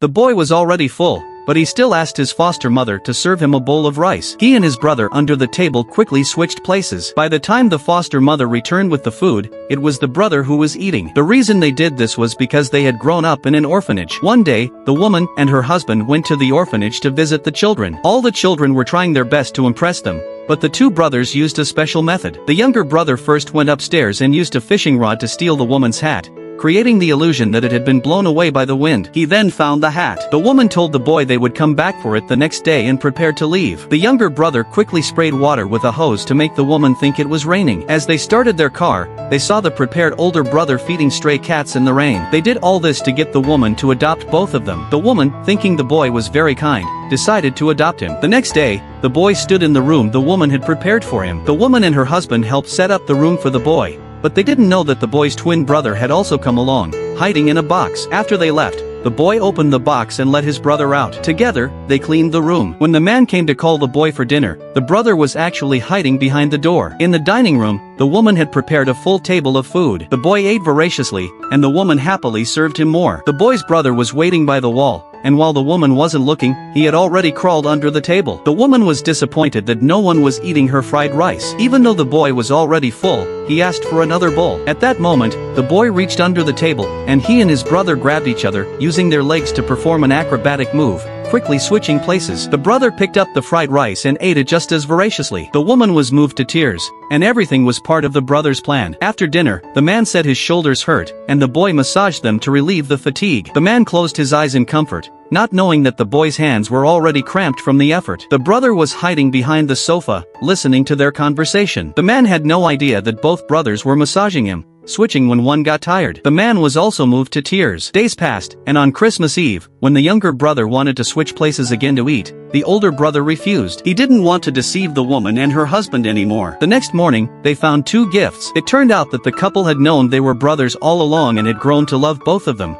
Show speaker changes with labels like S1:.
S1: The boy was already full, but he still asked his foster mother to serve him a bowl of rice. He and his brother under the table quickly switched places. By the time the foster mother returned with the food, it was the brother who was eating. The reason they did this was because they had grown up in an orphanage. One day, the woman and her husband went to the orphanage to visit the children. All the children were trying their best to impress them, but the two brothers used a special method. The younger brother first went upstairs and used a fishing rod to steal the woman's hat, creating the illusion that it had been blown away by the wind. He then found the hat. The woman told the boy they would come back for it the next day and prepared to leave. The younger brother quickly sprayed water with a hose to make the woman think it was raining. As they started their car, they saw the prepared older brother feeding stray cats in the rain. They did all this to get the woman to adopt both of them. The woman, thinking the boy was very kind, decided to adopt him. The next day, the boy stood in the room the woman had prepared for him. The woman and her husband helped set up the room for the boy, but they didn't know that the boy's twin brother had also come along, hiding in a box. After they left, the boy opened the box and let his brother out. Together, they cleaned the room. When the man came to call the boy for dinner, the brother was actually hiding behind the door. In the dining room, the woman had prepared a full table of food. The boy ate voraciously, and the woman happily served him more. The boy's brother was waiting by the wall, and while the woman wasn't looking, he had already crawled under the table. The woman was disappointed that no one was eating her fried rice. Even though the boy was already full, he asked for another bowl. At that moment, the boy reached under the table, and he and his brother grabbed each other, using their legs to perform an acrobatic move, quickly switching places. The brother picked up the fried rice and ate it just as voraciously. The woman was moved to tears, and everything was part of the brother's plan. After dinner, the man said his shoulders hurt, and the boy massaged them to relieve the fatigue. The man closed his eyes in comfort, not knowing that the boy's hands were already cramped from the effort. The brother was hiding behind the sofa, listening to their conversation. The man had no idea that both brothers were massaging him, switching when one got tired. The man was also moved to tears. Days passed, and on Christmas Eve, when the younger brother wanted to switch places again to eat, the older brother refused. He didn't want to deceive the woman and her husband anymore. The next morning, they found two gifts. It turned out that the couple had known they were brothers all along and had grown to love both of them.